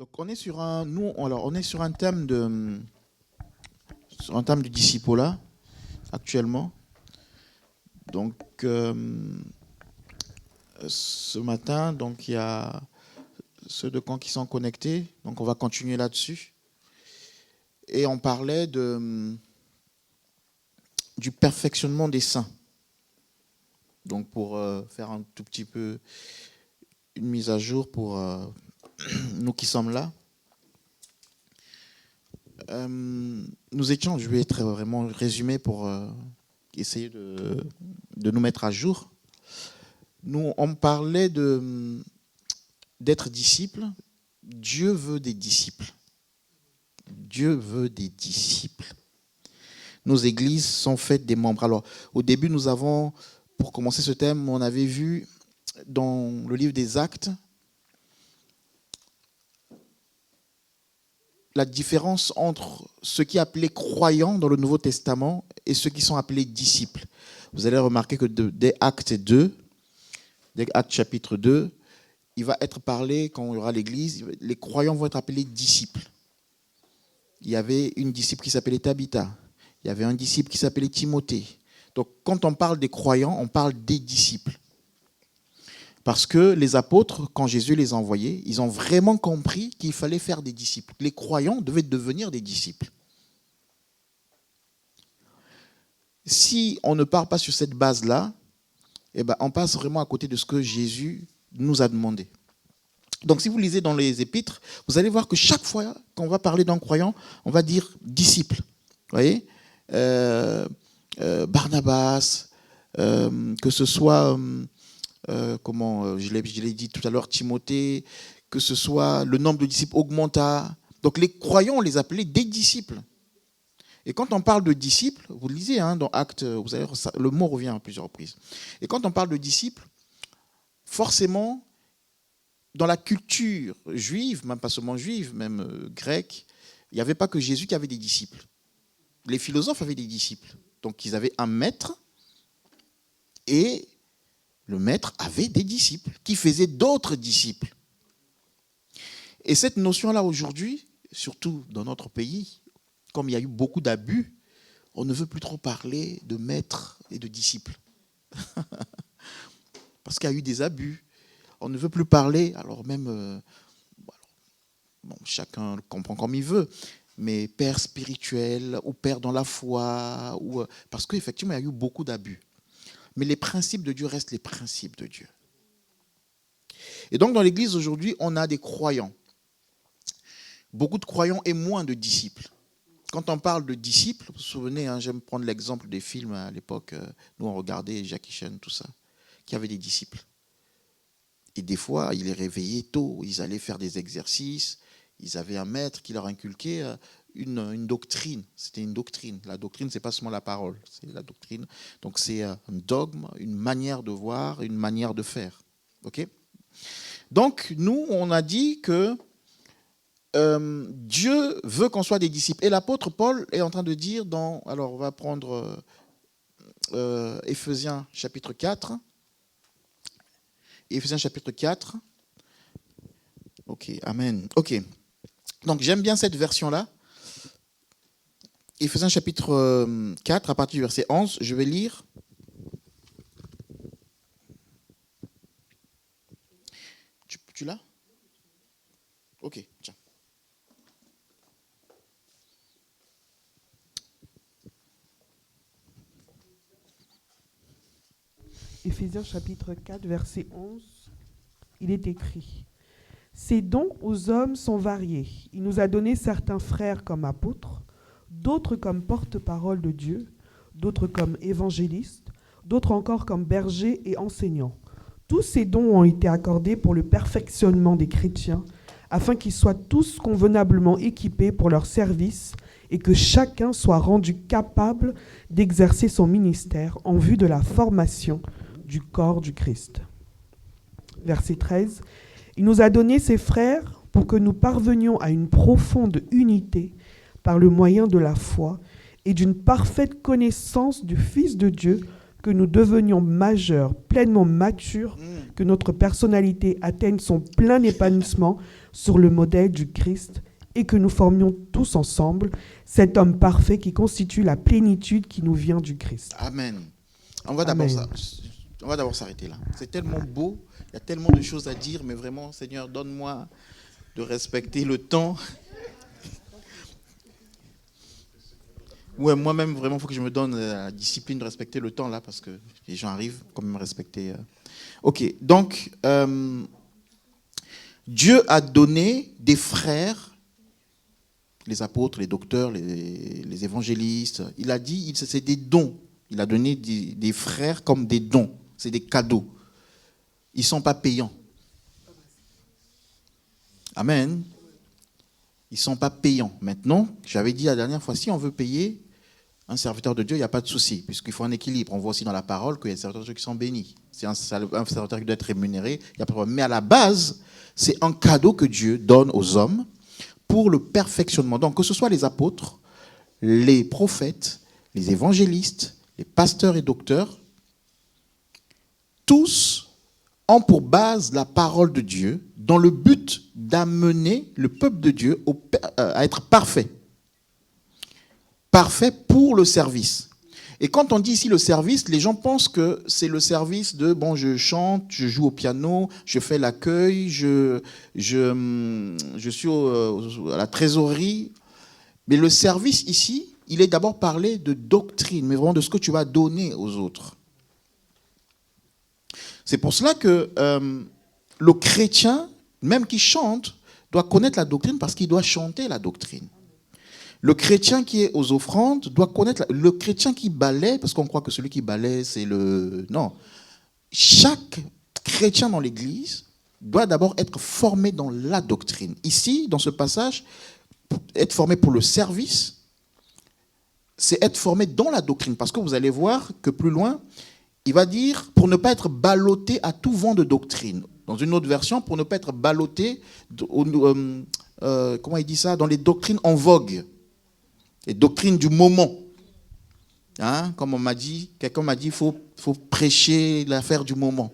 Donc on est sur un thème du discipulat actuellement. Donc ce matin, donc il y a ceux de camp qui sont connectés. Donc on va continuer là-dessus. Et on parlait du perfectionnement des saints. Donc pour faire un tout petit peu une mise à jour pour nous qui sommes là. Nous étions, je vais être vraiment résumé pour essayer de nous mettre à jour. Nous, on parlait d'être disciple. Dieu veut des disciples. Dieu veut des disciples. Nos églises sont faites des membres. Alors, au début, nous avons, pour commencer ce thème, on avait vu dans le livre des Actes la différence entre ceux qui appelaient croyants dans le Nouveau Testament et ceux qui sont appelés disciples. Vous allez remarquer que dès Actes chapitre 2, il va être parlé, quand il y aura l'église, les croyants vont être appelés disciples. Il y avait une disciple qui s'appelait Tabitha. Il y avait un disciple qui s'appelait Timothée. Donc quand on parle des croyants, on parle des disciples. Parce que les apôtres, quand Jésus les a envoyés, ils ont vraiment compris qu'il fallait faire des disciples. Les croyants devaient devenir des disciples. Si on ne part pas sur cette base-là, on passe vraiment à côté de ce que Jésus nous a demandé. Donc si vous lisez dans les épîtres, vous allez voir que chaque fois qu'on va parler d'un croyant, on va dire disciple. Vous voyez, Barnabas, que ce soit... je l'ai dit tout à l'heure, Timothée, que ce soit le nombre de disciples augmenta. Donc les croyants, on les appelait des disciples. Et quand on parle de disciples, vous le lisez dans Actes, vous allez, le mot revient à plusieurs reprises. Et quand on parle de disciples, forcément, dans la culture juive, même pas seulement juive, même grecque, il n'y avait pas que Jésus qui avait des disciples. Les philosophes avaient des disciples. Donc ils avaient un maître et le maître avait des disciples qui faisaient d'autres disciples. Et cette notion-là aujourd'hui, surtout dans notre pays, comme il y a eu beaucoup d'abus, on ne veut plus trop parler de maître et de disciples. Parce qu'il y a eu des abus. On ne veut plus parler, alors même, chacun comprend comme il veut, mais père spirituel ou père dans la foi, parce qu'effectivement, il y a eu beaucoup d'abus. Mais les principes de Dieu restent les principes de Dieu. Et donc, dans l'Église aujourd'hui, on a des croyants. Beaucoup de croyants et moins de disciples. Quand on parle de disciples, vous vous souvenez, j'aime prendre l'exemple des films à l'époque, nous on regardait Jackie Chan, tout ça, qui avaient des disciples. Et des fois, ils les réveillaient tôt, ils allaient faire des exercices, ils avaient un maître qui leur inculquait une doctrine. C'était une doctrine. La doctrine, ce n'est pas seulement la parole, c'est la doctrine. Donc c'est un dogme, une manière de voir, une manière de faire. Okay ? Donc nous, on a dit que Dieu veut qu'on soit des disciples. Et l'apôtre Paul est en train de dire alors on va prendre Éphésiens chapitre 4. Éphésiens chapitre 4. Ok, amen. Ok. Donc j'aime bien cette version-là. Éphésiens chapitre 4, à partir du verset 11, je vais lire. Tu l'as ? Ok, tiens. Éphésiens chapitre 4, verset 11, il est écrit « Ces dons aux hommes sont variés. Il nous a donné certains frères comme apôtres, d'autres comme porte-parole de Dieu, d'autres comme évangélistes, d'autres encore comme bergers et enseignants. Tous ces dons ont été accordés pour le perfectionnement des chrétiens, afin qu'ils soient tous convenablement équipés pour leur service et que chacun soit rendu capable d'exercer son ministère en vue de la formation du corps du Christ. » Verset 13. « Il nous a donné ses frères pour que nous parvenions à une profonde unité par le moyen de la foi et d'une parfaite connaissance du Fils de Dieu, que nous devenions majeurs, pleinement matures, que notre personnalité atteigne son plein épanouissement sur le modèle du Christ et que nous formions tous ensemble cet homme parfait qui constitue la plénitude qui nous vient du Christ. Amen. On va d'abord s'arrêter là. C'est tellement beau, il y a tellement de choses à dire, mais vraiment, Seigneur, donne-moi de respecter le temps. Ouais, moi-même, vraiment, il faut que je me donne la discipline de respecter le temps là, parce que les gens arrivent quand même à respecter. Ok, donc, Dieu a donné des frères, les apôtres, les docteurs, les évangélistes. Il a dit, c'est des dons. Il a donné des frères comme des dons. C'est des cadeaux. Ils ne sont pas payants. Amen. Ils ne sont pas payants. Maintenant, j'avais dit la dernière fois, si on veut payer un serviteur de Dieu, il n'y a pas de souci, puisqu'il faut un équilibre. On voit aussi dans la parole qu'il y a des serviteurs de Dieu qui sont bénis. C'est un serviteur qui doit être rémunéré, il n'y a pas de problème. Mais à la base, c'est un cadeau que Dieu donne aux hommes pour le perfectionnement. Donc, que ce soit les apôtres, les prophètes, les évangélistes, les pasteurs et docteurs, tous ont pour base la parole de Dieu dans le but d'amener le peuple de Dieu à être parfait. Parfait pour le service. Et quand on dit ici le service, les gens pensent que c'est le service de, bon, je chante, je joue au piano, je fais l'accueil, je suis à la trésorerie. Mais le service ici, il est d'abord parlé de doctrine, mais vraiment de ce que tu vas donner aux autres. C'est pour cela que le chrétien, même qui chante, doit connaître la doctrine parce qu'il doit chanter la doctrine. Le chrétien qui est aux offrandes doit connaître... Le chrétien qui balaie, parce qu'on croit que celui qui balaie, c'est le... Non. Chaque chrétien dans l'Église doit d'abord être formé dans la doctrine. Ici, dans ce passage, être formé pour le service, c'est être formé dans la doctrine. Parce que vous allez voir que plus loin, il va dire, pour ne pas être ballotté à tout vent de doctrine. Dans une autre version, pour ne pas être ballotté, comment il dit ça, dans les doctrines en vogue. Les doctrines du moment. Hein, comme on m'a dit, quelqu'un m'a dit, il faut prêcher l'affaire du moment.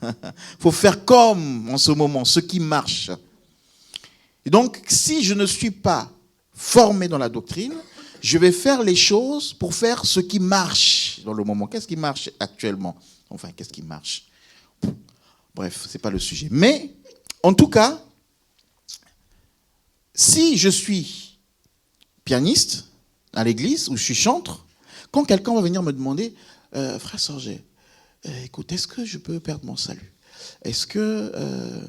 Il faut faire comme en ce moment, ce qui marche. Et donc, si je ne suis pas formé dans la doctrine, je vais faire les choses pour faire ce qui marche dans le moment. Qu'est-ce qui marche actuellement? Enfin, qu'est-ce qui marche? Bref, ce n'est pas le sujet. Mais, en tout cas, si je suis pianiste à l'église où je suis chantre, quand quelqu'un va venir me demander frère Sorgé, écoute, est-ce que je peux perdre mon salut? Est-ce que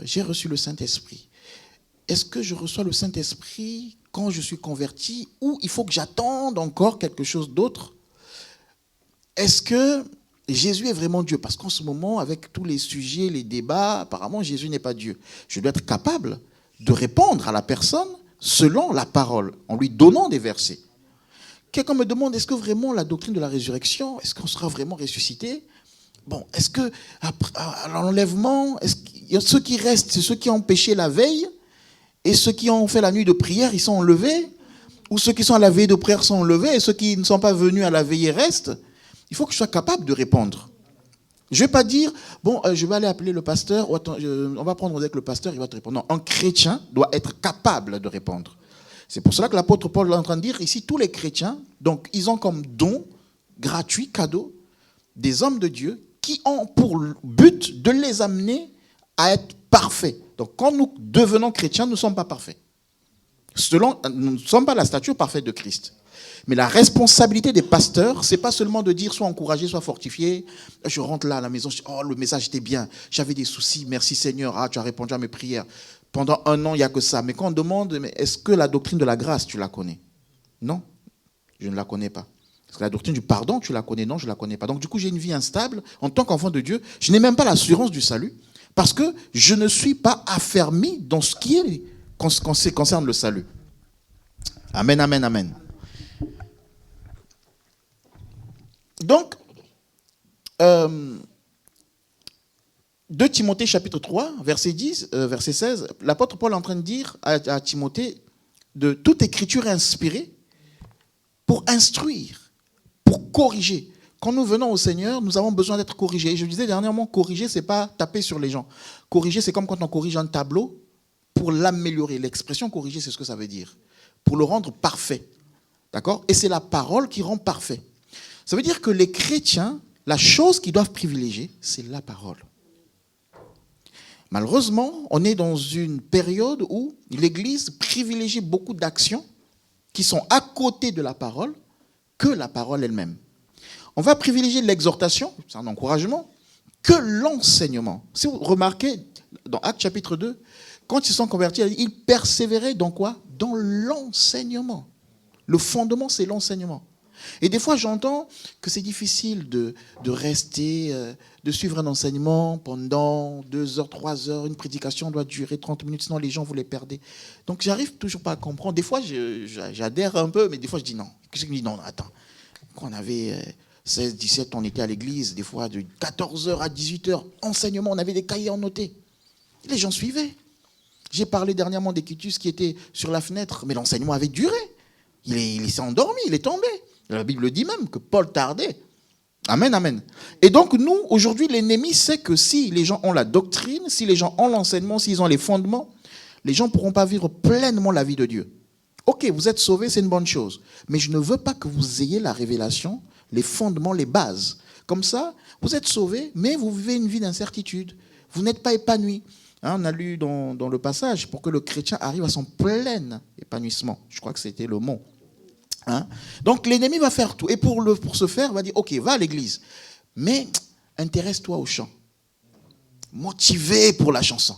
j'ai reçu le Saint-Esprit? Est-ce que je reçois le Saint-Esprit quand je suis converti ou il faut que j'attende encore quelque chose d'autre? Est-ce que Jésus est vraiment Dieu? Parce qu'en ce moment, avec tous les sujets, les débats, apparemment Jésus n'est pas Dieu. Je dois être capable de répondre à la personne selon la parole, en lui donnant des versets. Quelqu'un me demande, est-ce que vraiment la doctrine de la résurrection, est-ce qu'on sera vraiment ressuscité? Bon, est-ce que à l'enlèvement, est-ce qu'il y a ceux qui restent, c'est ceux qui ont péché la veille, et ceux qui ont fait la nuit de prière, ils sont enlevés? Ou ceux qui sont à la veille de prière sont enlevés, et ceux qui ne sont pas venus à la veillée restent? Il faut que je sois capable de répondre. Je ne vais pas dire, bon, je vais aller appeler le pasteur, ou attends, on va prendre avec le pasteur, il va te répondre. Non, un chrétien doit être capable de répondre. C'est pour cela que l'apôtre Paul est en train de dire, ici, tous les chrétiens, donc ils ont comme don, gratuit, cadeau, des hommes de Dieu qui ont pour but de les amener à être parfaits. Donc quand nous devenons chrétiens, nous ne sommes pas parfaits. Nous ne sommes pas la stature parfaite de Christ. Mais la responsabilité des pasteurs, c'est pas seulement de dire soit encouragé, soit fortifié. Je rentre là à la maison, je dis, oh, le message était bien, j'avais des soucis, merci Seigneur, ah, tu as répondu à mes prières. Pendant un an, il n'y a que ça. Mais quand on demande, mais est-ce que la doctrine de la grâce, tu la connais? Non, je ne la connais pas. Est-ce que la doctrine du pardon, tu la connais? Non, je ne la connais pas. Donc du coup, j'ai une vie instable. En tant qu'enfant de Dieu, je n'ai même pas l'assurance du salut parce que je ne suis pas affermi dans ce qui concerne le salut. Amen, amen, amen. Donc, 2 Timothée chapitre 3, verset 10, verset 16, l'apôtre Paul est en train de dire à Timothée de toute écriture inspirée pour instruire, pour corriger, Quand nous venons au Seigneur, nous avons besoin d'être corrigés. Et je disais dernièrement, corriger, ce n'est pas taper sur les gens. Corriger, c'est comme quand on corrige un tableau pour l'améliorer. L'expression corriger, c'est ce que ça veut dire. Pour le rendre parfait. D'accord? Et c'est la parole qui rend parfait. Ça veut dire que les chrétiens, la chose qu'ils doivent privilégier, c'est la parole. Malheureusement, on est dans une période où l'Église privilégie beaucoup d'actions qui sont à côté de la parole que la parole elle-même. On va privilégier l'exhortation, c'est un encouragement, que l'enseignement. Si vous remarquez, dans Actes chapitre 2, quand ils sont convertis, ils persévéraient dans quoi? Dans l'enseignement. Le fondement, c'est l'enseignement. Et des fois, j'entends que c'est difficile de rester, de suivre un enseignement pendant 2 heures, 3 heures. Une prédication doit durer 30 minutes, sinon les gens, vous les perdez. Donc, j'arrive toujours pas à comprendre. Des fois, j'adhère un peu, mais des fois, je dis non. Qu'est-ce que je dis? Non, attends. Quand on avait 16, 17, on était à l'église, des fois, de 14 heures à 18 heures, enseignement, on avait des cahiers annotés. Les gens suivaient. J'ai parlé dernièrement d'Équitus qui était sur la fenêtre, mais l'enseignement avait duré. Il s'est endormi, il est tombé. La Bible dit même que Paul tardait. Amen, amen. Et donc nous, aujourd'hui, l'ennemi sait que si les gens ont la doctrine, si les gens ont l'enseignement, s'ils ont les fondements, les gens ne pourront pas vivre pleinement la vie de Dieu. Ok, vous êtes sauvés, c'est une bonne chose. Mais je ne veux pas que vous ayez la révélation, les fondements, les bases. Comme ça, vous êtes sauvés, mais vous vivez une vie d'incertitude. Vous n'êtes pas épanoui. On a lu dans le passage, pour que le chrétien arrive à son plein épanouissement. Je crois que c'était le mot. Donc l'ennemi va faire tout. Et pour ce faire, il va dire, ok, va à l'église. Mais intéresse-toi au chant. Motivé pour la chanson.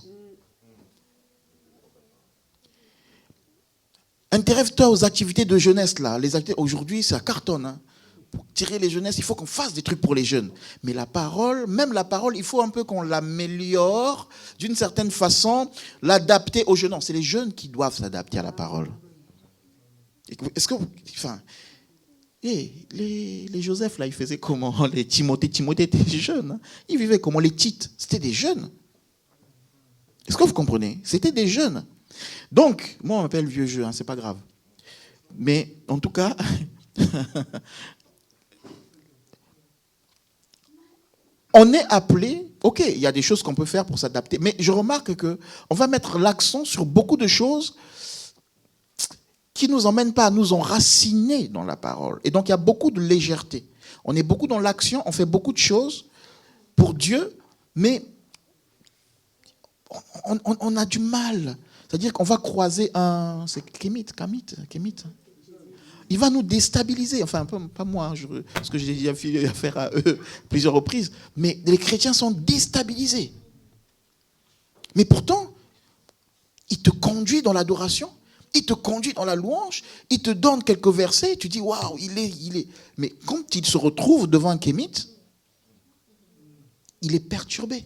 Intéresse-toi aux activités de jeunesse. Là. Les activités, aujourd'hui, ça cartonne. Pour tirer les jeunesses, il faut qu'on fasse des trucs pour les jeunes. Mais la parole, même la parole, il faut un peu qu'on l'améliore d'une certaine façon, l'adapter aux jeunes. Non, c'est les jeunes qui doivent s'adapter à la parole. Est-ce que, enfin, les Joseph, là, ils faisaient comment? Les Timothée étaient jeunes. Hein. Ils vivaient comment? Les Tites, c'était des jeunes. Est-ce que vous comprenez? C'était des jeunes. Donc, moi, on m'appelle vieux jeu, hein, c'est pas grave. Mais, en tout cas, on est appelé, ok, il y a des choses qu'on peut faire pour s'adapter, mais je remarque qu'on va mettre l'accent sur beaucoup de choses qui ne nous emmènent pas à nous enraciner dans la parole. Et donc, il y a beaucoup de légèreté. On est beaucoup dans l'action, on fait beaucoup de choses pour Dieu, mais on a du mal. C'est-à-dire qu'on va croiser un... C'est Kémite. Il va nous déstabiliser. Enfin, pas moi, parce que j'ai déjà fait affaire à eux plusieurs reprises. Mais les chrétiens sont déstabilisés. Mais pourtant, il te conduit dans l'adoration. Il te conduit dans la louange, il te donne quelques versets, tu dis, waouh, il est. Mais quand il se retrouve devant un kémite, il est perturbé.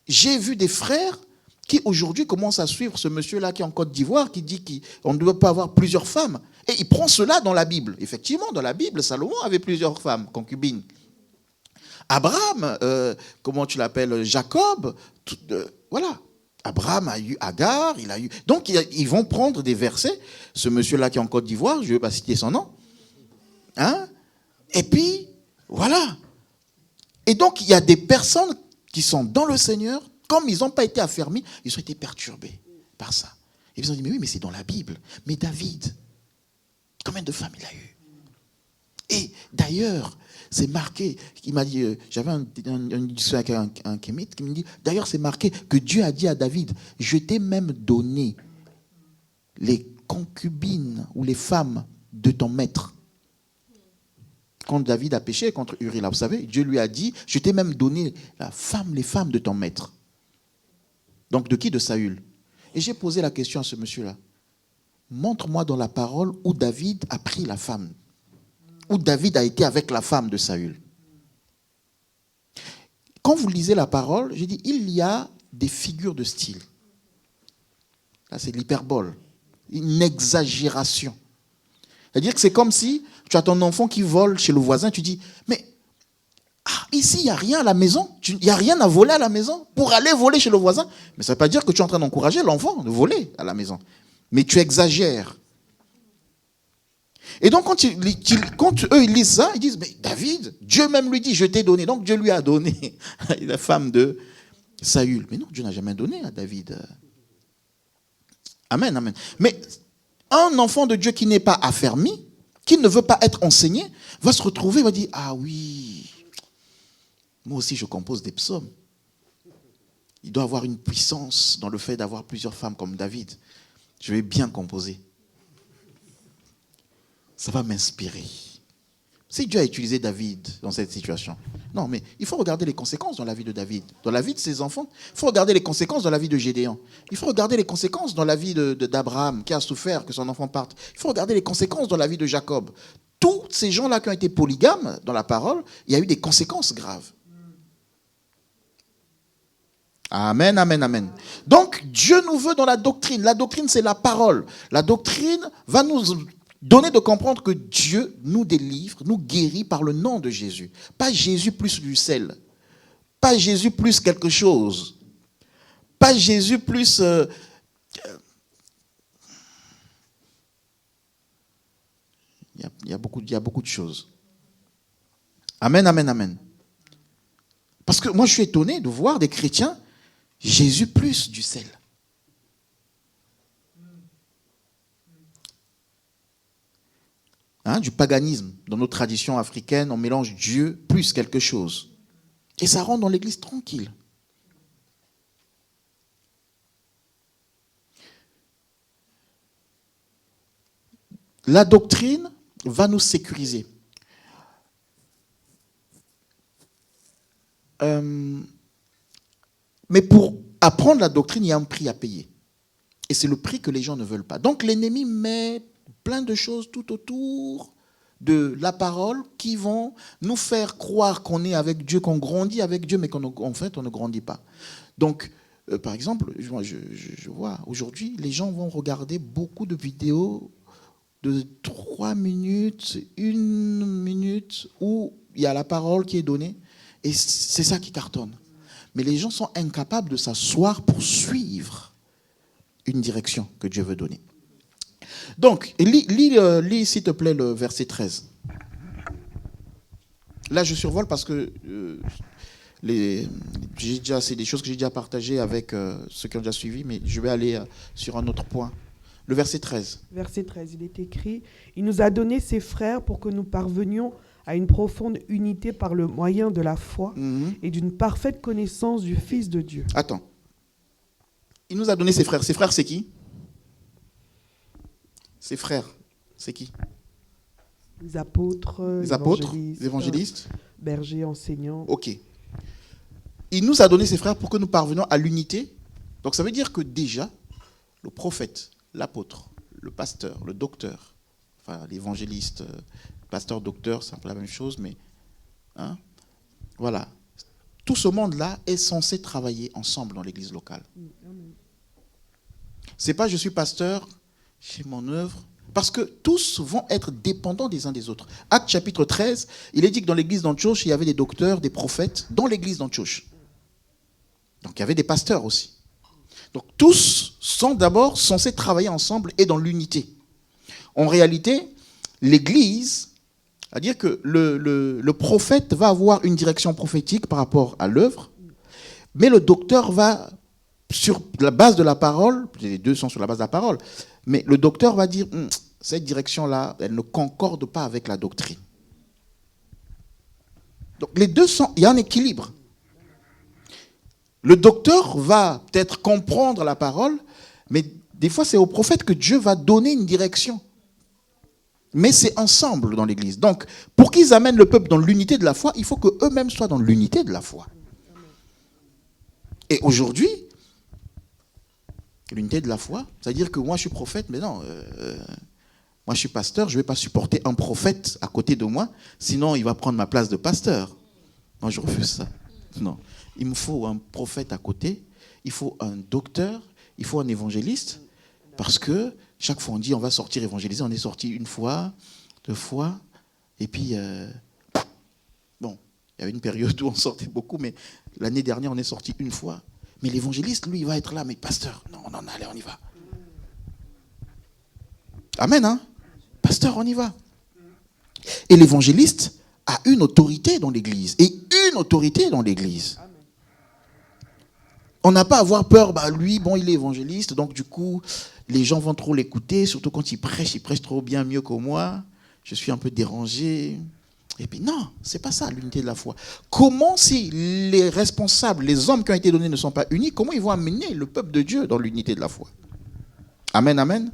J'ai vu des frères qui aujourd'hui commencent à suivre ce monsieur-là qui est en Côte d'Ivoire, qui dit qu'on ne doit pas avoir plusieurs femmes. Et il prend cela dans la Bible. Effectivement, dans la Bible, Salomon avait plusieurs femmes, concubines. Abraham, comment tu l'appelles, Jacob, voilà. Abraham a eu Agar, il a eu... Donc, ils vont prendre des versets. Ce monsieur-là qui est en Côte d'Ivoire, je ne vais pas citer son nom. Hein? Et puis, voilà. Et donc, il y a des personnes qui sont dans le Seigneur, comme ils n'ont pas été affermis, ils ont été perturbés par ça. Et ils ont dit, mais oui, mais c'est dans la Bible. Mais David, combien de femmes il a eu? Et d'ailleurs, c'est marqué, il m'a dit, j'avais une discussion avec un kémite qui me dit, d'ailleurs c'est marqué que Dieu a dit à David, je t'ai même donné les concubines ou les femmes de ton maître. Quand David a péché contre Uri, là, vous savez, Dieu lui a dit, je t'ai même donné les femmes de ton maître. Donc de qui? De Saül. Et j'ai posé la question à ce monsieur-là. Montre-moi dans la parole où David a pris la femme. Où David a été avec la femme de Saül. Quand vous lisez la parole, j'ai dit, il y a des figures de style. Là, c'est l'hyperbole. Une exagération. C'est-à-dire que c'est comme si tu as ton enfant qui vole chez le voisin, tu dis, mais ici, il n'y a rien à la maison. Il n'y a rien à voler à la maison pour aller voler chez le voisin. Mais ça ne veut pas dire que tu es en train d'encourager l'enfant de voler à la maison. Mais tu exagères. Et donc, quand eux, ils lisent ça, ils disent, mais David, Dieu même lui dit, je t'ai donné. Donc, Dieu lui a donné la femme de Saül. Mais non, Dieu n'a jamais donné à David. Amen, amen. Mais un enfant de Dieu qui n'est pas affermi, qui ne veut pas être enseigné, va se retrouver, va dire, ah oui, moi aussi je compose des psaumes. Il doit avoir une puissance dans le fait d'avoir plusieurs femmes comme David. Je vais bien composer. Ça va m'inspirer. Si Dieu a utilisé David dans cette situation, non, mais il faut regarder les conséquences dans la vie de David, dans la vie de ses enfants. Il faut regarder les conséquences dans la vie de Gédéon. Il faut regarder les conséquences dans la vie d'Abraham, qui a souffert que son enfant parte. Il faut regarder les conséquences dans la vie de Jacob. Tous ces gens-là qui ont été polygames dans la parole, il y a eu des conséquences graves. Amen, amen, amen. Donc, Dieu nous veut dans la doctrine. La doctrine, c'est la parole. La doctrine va nous donner de comprendre que Dieu nous délivre, nous guérit par le nom de Jésus. Pas Jésus plus du sel. Pas Jésus plus quelque chose. Pas Jésus plus... Il y a beaucoup de choses. Amen, amen, amen. Parce que moi, je suis étonné de voir des chrétiens, Jésus plus du sel. Du paganisme. Dans nos traditions africaines, on mélange Dieu plus quelque chose. Et ça rentre dans l'église tranquille. La doctrine va nous sécuriser. Mais pour apprendre la doctrine, il y a un prix à payer. Et c'est le prix que les gens ne veulent pas. Donc l'ennemi met plein de choses tout autour de la parole qui vont nous faire croire qu'on est avec Dieu, qu'on grandit avec Dieu, mais qu'en fait, on ne grandit pas. Donc, par exemple, je vois aujourd'hui, les gens vont regarder beaucoup de vidéos de 3 minutes, 1 minute, où il y a la parole qui est donnée, et c'est ça qui cartonne. Mais les gens sont incapables de s'asseoir pour suivre une direction que Dieu veut donner. Donc, lis s'il te plaît le verset 13. Là, je survole parce que c'est des choses que j'ai déjà partagées avec ceux qui ont déjà suivi, mais je vais aller sur un autre point. Le verset 13. Verset 13, il est écrit « Il nous a donné ses frères pour que nous parvenions à une profonde unité par le moyen de la foi et d'une parfaite connaissance du Fils de Dieu. » Attends. Il nous a donné ses frères. Ses frères, c'est qui? Ses frères, c'est qui? Les apôtres, les évangélistes, bergers, enseignants. Ok. Il nous a donné ses frères pour que nous parvenions à l'unité. Donc ça veut dire que déjà, le prophète, l'apôtre, le pasteur, le docteur, enfin l'évangéliste, pasteur, docteur, c'est un peu la même chose, mais voilà. Tout ce monde-là est censé travailler ensemble dans l'église locale. C'est pas je suis pasteur, j'ai mon œuvre, parce que tous vont être dépendants des uns des autres. Actes chapitre 13, il est dit que dans l'église d'Antioche, il y avait des docteurs, des prophètes, dans l'église d'Antioche. Donc il y avait des pasteurs aussi. Donc tous sont d'abord censés travailler ensemble et dans l'unité. En réalité, l'église, c'est-à-dire que le prophète va avoir une direction prophétique par rapport à l'œuvre, mais le docteur va, sur la base de la parole, les deux sont sur la base de la parole, mais le docteur va dire, cette direction-là, elle ne concorde pas avec la doctrine. Donc les deux sont, il y a un équilibre. Le docteur va peut-être comprendre la parole, mais des fois c'est au prophète que Dieu va donner une direction. Mais c'est ensemble dans l'église. Donc, pour qu'ils amènent le peuple dans l'unité de la foi, il faut qu'eux-mêmes soient dans l'unité de la foi. Et aujourd'hui, l'unité de la foi, c'est-à-dire que moi je suis prophète, mais non, moi je suis pasteur, je ne vais pas supporter un prophète à côté de moi, sinon il va prendre ma place de pasteur. Non, je refuse ça. Non. Il me faut un prophète à côté, il faut un docteur, il faut un évangéliste, parce que chaque fois on dit on va sortir évangéliser, on est sorti 1 fois, 2 fois, et puis, bon, il y avait une période où on sortait beaucoup, mais l'année dernière on est sorti 1 fois. Mais l'évangéliste, lui, il va être là, mais pasteur, non, allez, on y va. Amen, hein? Pasteur, on y va. Et l'évangéliste a une autorité dans l'Église. Et une autorité dans l'Église. On n'a pas à avoir peur, lui, il est évangéliste, donc du coup, les gens vont trop l'écouter, surtout quand il prêche trop bien, mieux que moi. Je suis un peu dérangé. Et puis non, c'est pas ça l'unité de la foi. Comment, si les responsables, les hommes qui ont été donnés ne sont pas unis, comment ils vont amener le peuple de Dieu dans l'unité de la foi? Amen, amen.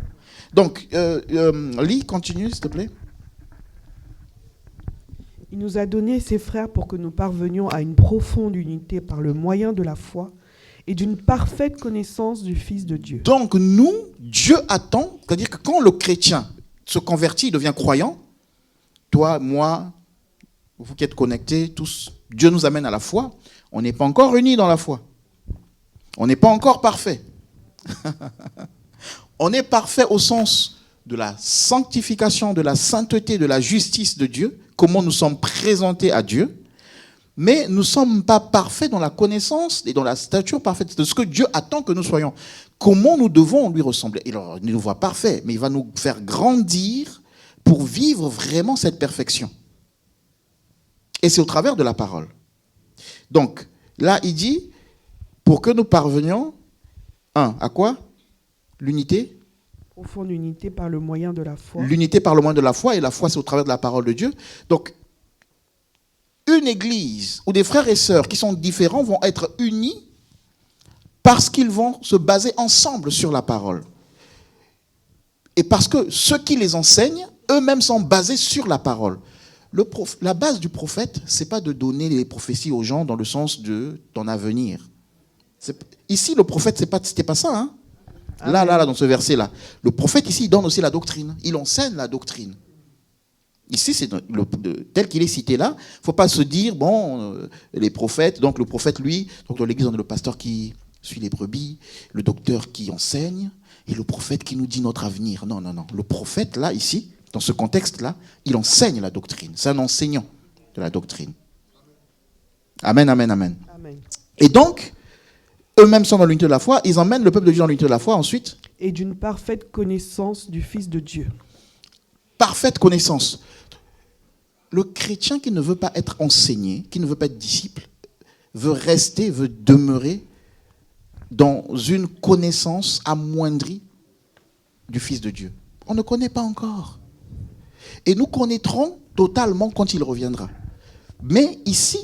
Donc, Lee, continue, s'il te plaît. Il nous a donné ses frères pour que nous parvenions à une profonde unité par le moyen de la foi et d'une parfaite connaissance du Fils de Dieu. Donc nous, Dieu attend, c'est-à-dire que quand le chrétien se convertit, il devient croyant, toi, moi, vous qui êtes connectés, tous, Dieu nous amène à la foi. On n'est pas encore unis dans la foi. On n'est pas encore parfait. On est parfait au sens de la sanctification, de la sainteté, de la justice de Dieu, comment nous sommes présentés à Dieu. Mais nous ne sommes pas parfaits dans la connaissance et dans la stature parfaite de ce que Dieu attend que nous soyons. Comment nous devons lui ressembler? Il nous voit parfaits, mais il va nous faire grandir pour vivre vraiment cette perfection. Et c'est au travers de la parole. Donc, là, il dit, pour que nous parvenions, à quoi? L'unité? Profonde unité par le moyen de la foi. L'unité par le moyen de la foi, et la foi, c'est au travers de la parole de Dieu. Donc, une église où des frères et sœurs qui sont différents vont être unis parce qu'ils vont se baser ensemble sur la parole. Et parce que ceux qui les enseignent, eux-mêmes sont basés sur la parole. La base du prophète, ce n'est pas de donner les prophéties aux gens dans le sens d'en avenir. Ici, le prophète, c'était pas ça. Hein? Là, dans ce verset-là. Le prophète, ici, il donne aussi la doctrine. Il enseigne la doctrine. Ici, c'est tel qu'il est cité là. Il ne faut pas se dire, les prophètes, donc le prophète, lui, donc dans l'église, on a le pasteur qui suit les brebis, le docteur qui enseigne, et le prophète qui nous dit notre avenir. Non. Le prophète, là, ici, dans ce contexte-là, il enseigne la doctrine. C'est un enseignant de la doctrine. Amen, amen, amen. Amen. Et donc, eux-mêmes sont dans l'unité de la foi, ils emmènent le peuple de Dieu dans l'unité de la foi ensuite. Et d'une parfaite connaissance du Fils de Dieu. Parfaite connaissance. Le chrétien qui ne veut pas être enseigné, qui ne veut pas être disciple, veut demeurer dans une connaissance amoindrie du Fils de Dieu. On ne connaît pas encore. Et nous connaîtrons totalement quand il reviendra. Mais ici,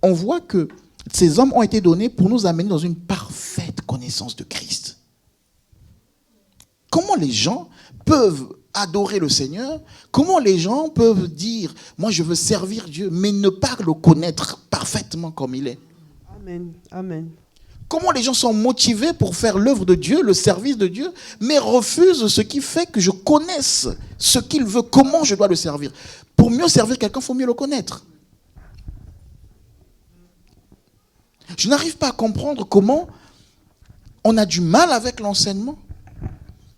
on voit que ces hommes ont été donnés pour nous amener dans une parfaite connaissance de Christ. Comment les gens peuvent adorer le Seigneur? Comment les gens peuvent dire, moi je veux servir Dieu, mais ne pas le connaître parfaitement comme il est? Amen, amen. Comment les gens sont motivés pour faire l'œuvre de Dieu, le service de Dieu, mais refusent ce qui fait que je connaisse ce qu'il veut, comment je dois le servir. Pour mieux servir quelqu'un, il faut mieux le connaître. Je n'arrive pas à comprendre comment on a du mal avec l'enseignement,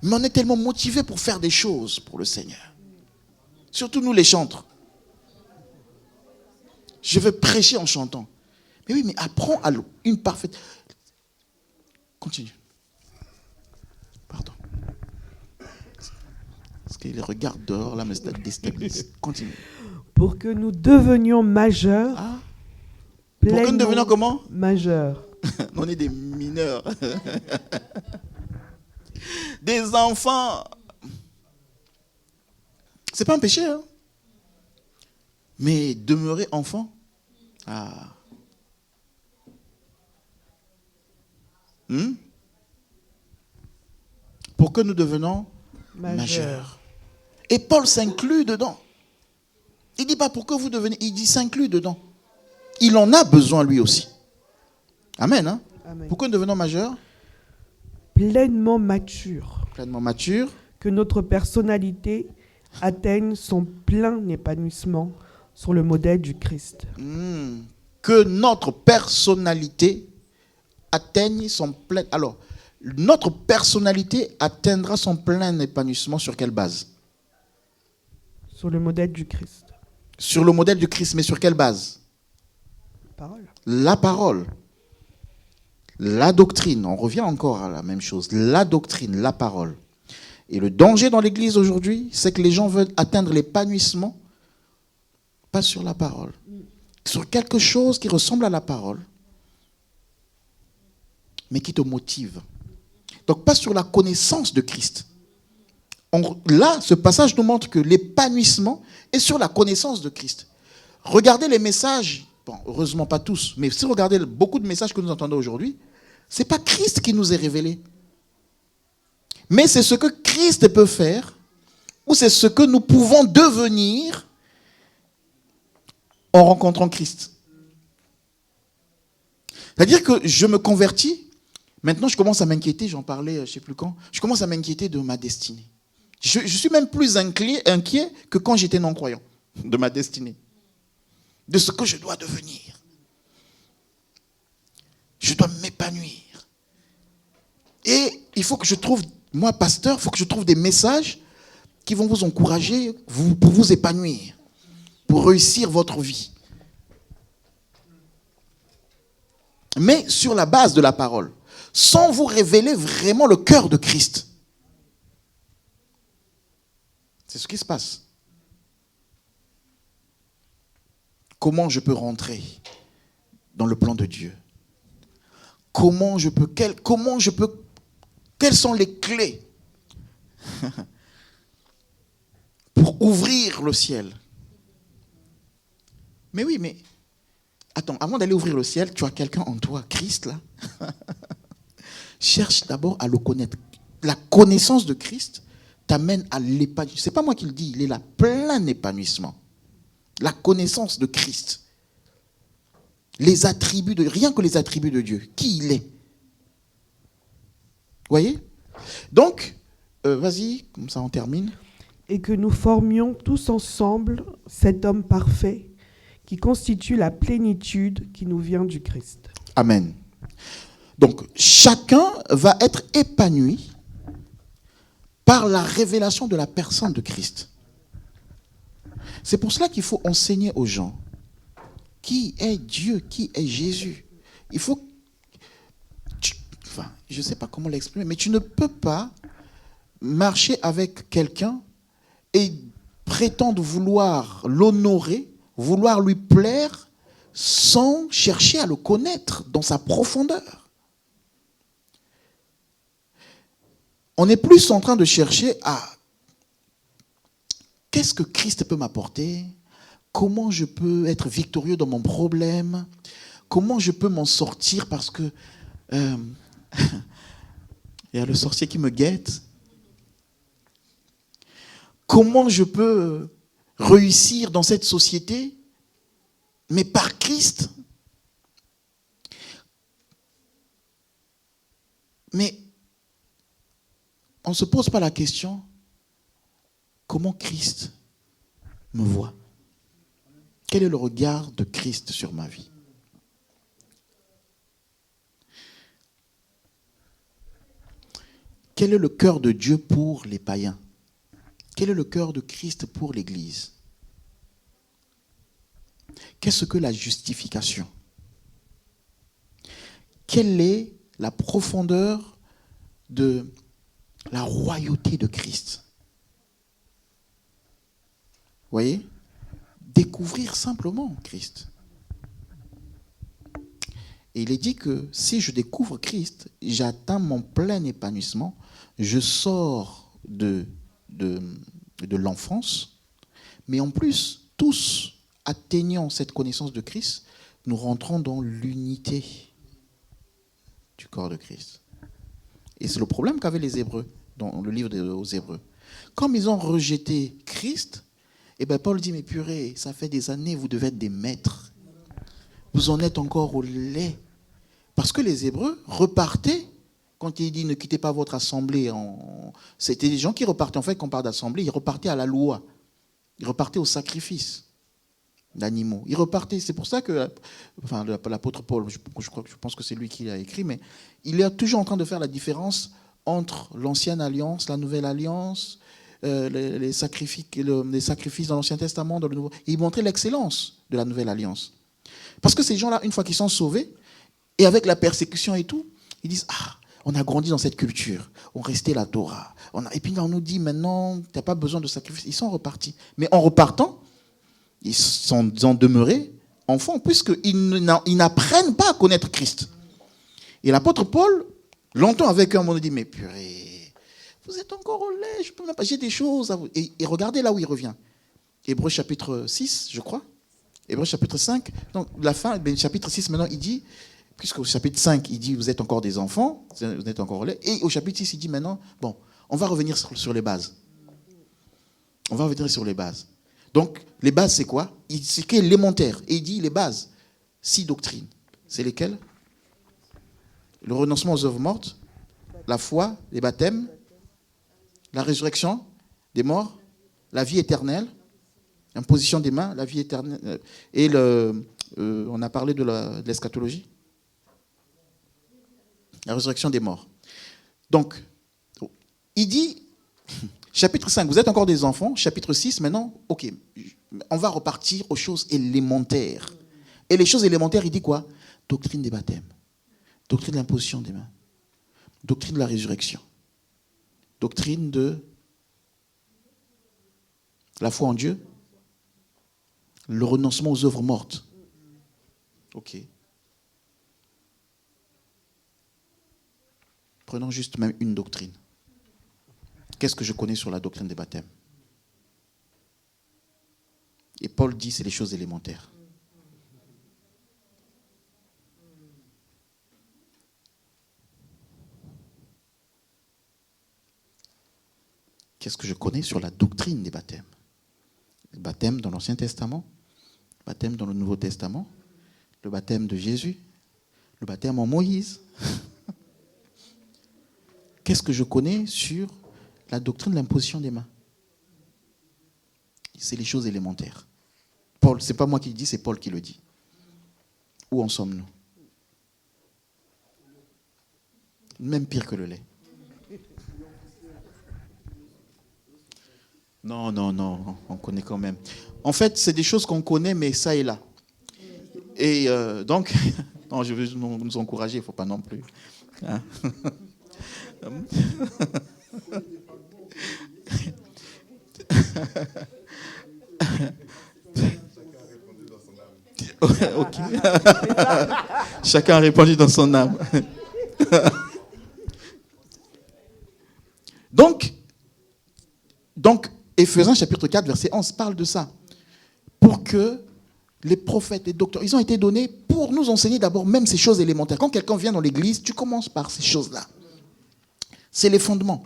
mais on est tellement motivé pour faire des choses pour le Seigneur. Surtout nous les chantres. Je vais prêcher en chantant. Mais oui, mais apprends à une parfaite... Continue. Pardon. Parce qu'il regarde dehors, là, mais ça déstabilise. Continue. Pour que nous devenions majeurs. Ah. Pour que nous devenions comment? Majeurs. On est des mineurs. Des enfants. C'est pas un péché, hein? Mais demeurer enfant. Ah. Pour que nous devenions majeurs. Et Paul s'inclut dedans. Il ne dit pas pour que vous deveniez, il dit s'inclut dedans. Il en a besoin lui aussi. Amen. Hein? Amen. Pour que nous devenions majeurs. Pleinement matures. Pleinement matures. Que notre personnalité atteigne son plein épanouissement sur le modèle du Christ. Que notre personnalité atteigne son plein... Alors, notre personnalité atteindra son plein épanouissement sur quelle base? Sur le modèle du Christ. Sur le modèle du Christ, mais sur quelle base? Parole. La parole. La doctrine. On revient encore à la même chose. La doctrine, la parole. Et le danger dans l'Église aujourd'hui, c'est que les gens veulent atteindre l'épanouissement pas sur la parole. Sur quelque chose qui ressemble à la parole, mais qui te motive. Donc pas sur la connaissance de Christ. Là, ce passage nous montre que l'épanouissement est sur la connaissance de Christ. Regardez les messages, bon, heureusement pas tous, mais si vous regardez beaucoup de messages que nous entendons aujourd'hui, ce n'est pas Christ qui nous est révélé. Mais c'est ce que Christ peut faire, ou c'est ce que nous pouvons devenir en rencontrant Christ. C'est-à-dire que je me convertis, maintenant je commence à m'inquiéter, j'en parlais je ne sais plus quand, je commence à m'inquiéter de ma destinée. Je suis même plus inquiet que quand j'étais non-croyant, de ma destinée, de ce que je dois devenir. Je dois m'épanouir. Et il faut que je trouve, moi pasteur, il faut que je trouve des messages qui vont vous encourager pour vous épanouir, pour réussir votre vie. Mais sur la base de la parole, sans vous révéler vraiment le cœur de Christ. C'est ce qui se passe. Comment je peux rentrer dans le plan de Dieu? Quelles sont les clés pour ouvrir le ciel? Mais oui, mais attends, avant d'aller ouvrir le ciel, tu as quelqu'un en toi, Christ là. Cherche d'abord à le connaître. La connaissance de Christ t'amène à l'épanouissement. C'est pas moi qui le dis, il est là, plein épanouissement. La connaissance de Christ. Les attributs rien que les attributs de Dieu, qui il est. Vous voyez? Donc, vas-y, comme ça on termine. Et que nous formions tous ensemble cet homme parfait qui constitue la plénitude qui nous vient du Christ. Amen. Donc, chacun va être épanoui par la révélation de la personne de Christ. C'est pour cela qu'il faut enseigner aux gens qui est Dieu, qui est Jésus. Il faut... je ne sais pas comment l'exprimer, mais tu ne peux pas marcher avec quelqu'un et prétendre vouloir l'honorer, vouloir lui plaire, sans chercher à le connaître dans sa profondeur. On est plus en train de chercher à qu'est-ce que Christ peut m'apporter? Comment je peux être victorieux dans mon problème? Comment je peux m'en sortir parce que il y a le sorcier qui me guette? Comment je peux réussir dans cette société, mais par Christ? Mais on ne se pose pas la question, comment Christ me voit? Quel est le regard de Christ sur ma vie? Quel est le cœur de Dieu pour les païens? Quel est le cœur de Christ pour l'Église? Qu'est-ce que la justification? Quelle est la profondeur de la royauté de Christ? Vous voyez? Découvrir simplement Christ. Et il est dit que si je découvre Christ, j'atteins mon plein épanouissement, je sors de l'enfance, mais en plus, tous atteignant cette connaissance de Christ, nous rentrons dans l'unité du corps de Christ. Et c'est le problème qu'avaient les Hébreux, dans le livre aux Hébreux. Comme ils ont rejeté Christ, et bien Paul dit, mais purée, ça fait des années, vous devez être des maîtres. Vous en êtes encore au lait. Parce que les Hébreux repartaient, quand il dit ne quittez pas votre assemblée, c'était des gens qui repartaient, en fait, quand on parle d'assemblée, ils repartaient à la loi. Ils repartaient au sacrifice d'animaux. Ils repartaient, c'est pour ça que, enfin, l'apôtre Paul, je pense que c'est lui qui l'a écrit, mais il est toujours en train de faire la différence entre l'ancienne alliance, la nouvelle alliance, les sacrifices dans l'Ancien Testament, dans le Nouveau. Et il montrait l'excellence de la nouvelle alliance. Parce que ces gens-là, une fois qu'ils sont sauvés, et avec la persécution et tout, ils disent, on a grandi dans cette culture, on restait la Torah. Et puis on nous dit maintenant, tu n'as pas besoin de sacrifice. Ils sont repartis. Mais en repartant, Ils sont en demeurés enfants, puisqu'ils n'apprennent pas à connaître Christ. Et l'apôtre Paul l'entend avec eux, on dit, mais purée, vous êtes encore au lait, je peux même pas, j'ai des choses à vous. Et regardez là où il revient. Hébreux chapitre 6, je crois. Hébreux chapitre 5. Donc, la fin, chapitre 6, maintenant, il dit, puisqu'au chapitre 5, il dit, vous êtes encore des enfants, vous êtes encore au lait. Et au chapitre 6, il dit maintenant, bon, on va revenir sur les bases. On va revenir sur les bases. Donc, les bases, c'est quoi? C'est élémentaire. Et il dit les bases. 6 doctrines. C'est lesquelles? Le renoncement aux œuvres mortes, la foi, les baptêmes, la résurrection des morts, la vie éternelle, l'imposition des mains, la vie éternelle. Et on a parlé de l'eschatologie. La résurrection des morts. Donc, il dit, chapitre 5, vous êtes encore des enfants. Chapitre 6, maintenant, ok, on va repartir aux choses élémentaires. Et les choses élémentaires, il dit quoi? Doctrine des baptêmes, doctrine de l'imposition des mains, doctrine de la résurrection, doctrine de la foi en Dieu, le renoncement aux œuvres mortes. Ok. Prenons juste même une doctrine. Qu'est-ce que je connais sur la doctrine des baptêmes? Et Paul dit, c'est les choses élémentaires. Qu'est-ce que je connais sur la doctrine des baptêmes? Le baptême dans l'Ancien Testament, le baptême dans le Nouveau Testament, le baptême de Jésus, le baptême en Moïse. Qu'est-ce que je connais sur la doctrine de l'imposition des mains? C'est les choses élémentaires. Paul, ce n'est pas moi qui le dis, c'est Paul qui le dit. Où en sommes-nous? Même pire que le lait. Non, on connaît quand même. En fait, c'est des choses qu'on connaît, mais ça et là. Et donc, non, je veux nous encourager, il ne faut pas non plus. Hein? Ok. Chacun a répondu dans son âme. Donc, Éphésiens chapitre 4, verset 11 parle de ça. Pour que les prophètes, les docteurs, ils ont été donnés pour nous enseigner d'abord même ces choses élémentaires. Quand quelqu'un vient dans l'église, tu commences par ces choses-là. C'est les fondements.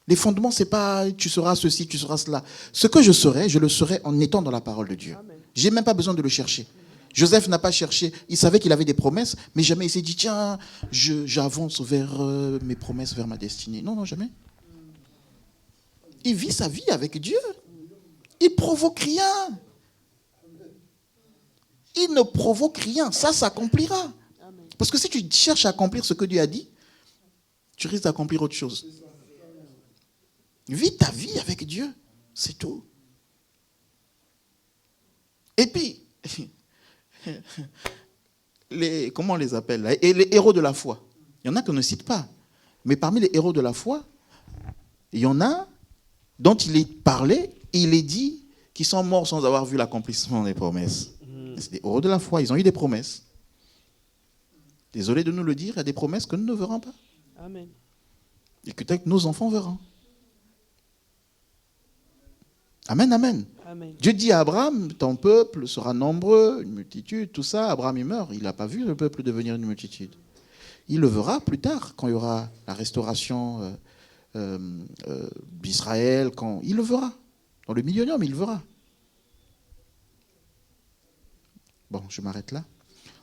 Les fondements, c'est pas tu seras ceci, tu seras cela. Ce que je serai, je le serai en étant dans la parole de Dieu. Je n'ai même pas besoin de le chercher. Joseph n'a pas cherché. Il savait qu'il avait des promesses, mais jamais il s'est dit, tiens, j'avance vers mes promesses, vers ma destinée. Non, jamais. Il vit sa vie avec Dieu. Il ne provoque rien. Il ne provoque rien. Ça s'accomplira. Parce que si tu cherches à accomplir ce que Dieu a dit, tu risques d'accomplir autre chose. Vis ta vie avec Dieu. C'est tout. Et puis, comment on les appelle là? Et les héros de la foi. Il y en a qu'on ne cite pas. Mais parmi les héros de la foi, il y en a dont il est parlé, et il est dit qu'ils sont morts sans avoir vu l'accomplissement des promesses. C'est des héros de la foi, ils ont eu des promesses. Désolé de nous le dire, il y a des promesses que nous ne verrons pas. Amen. Et que peut-être nos enfants verront. Amen, amen. Amen. Dieu dit à Abraham, ton peuple sera nombreux, une multitude, tout ça. Abraham, il meurt, il n'a pas vu le peuple devenir une multitude. Il le verra plus tard, quand il y aura la restauration d'Israël, quand il le verra. Dans le millénium, il le verra. Bon, je m'arrête là.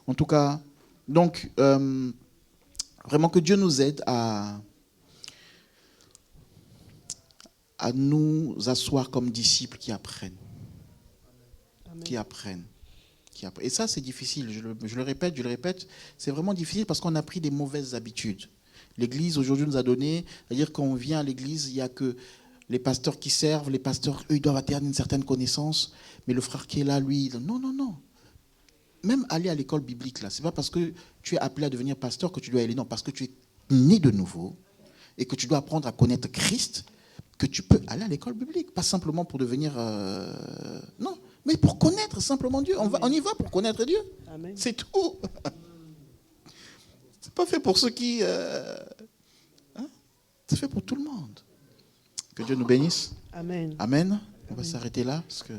En tout cas, donc, vraiment que Dieu nous aide à nous asseoir comme disciples qui apprennent. Amen. Qui apprennent. Et ça, c'est difficile. Je le répète, c'est vraiment difficile parce qu'on a pris des mauvaises habitudes. L'Église, aujourd'hui, nous a donné, c'est-à-dire quand on vient à l'Église, il n'y a que les pasteurs qui servent, les pasteurs, eux, ils doivent atteindre une certaine connaissance, mais le frère qui est là, lui, non. Même aller à l'école biblique, là, c'est pas parce que tu es appelé à devenir pasteur que tu dois y aller, non, parce que tu es né de nouveau et que tu dois apprendre à connaître Christ, que tu peux aller à l'école biblique, pas simplement pour devenir... non, Mais pour connaître simplement Dieu. On y va pour connaître Dieu. Amen. C'est tout. C'est pas fait pour ceux qui... C'est fait pour tout le monde. Que Dieu nous bénisse. Amen. Amen. On va s'arrêter là parce que...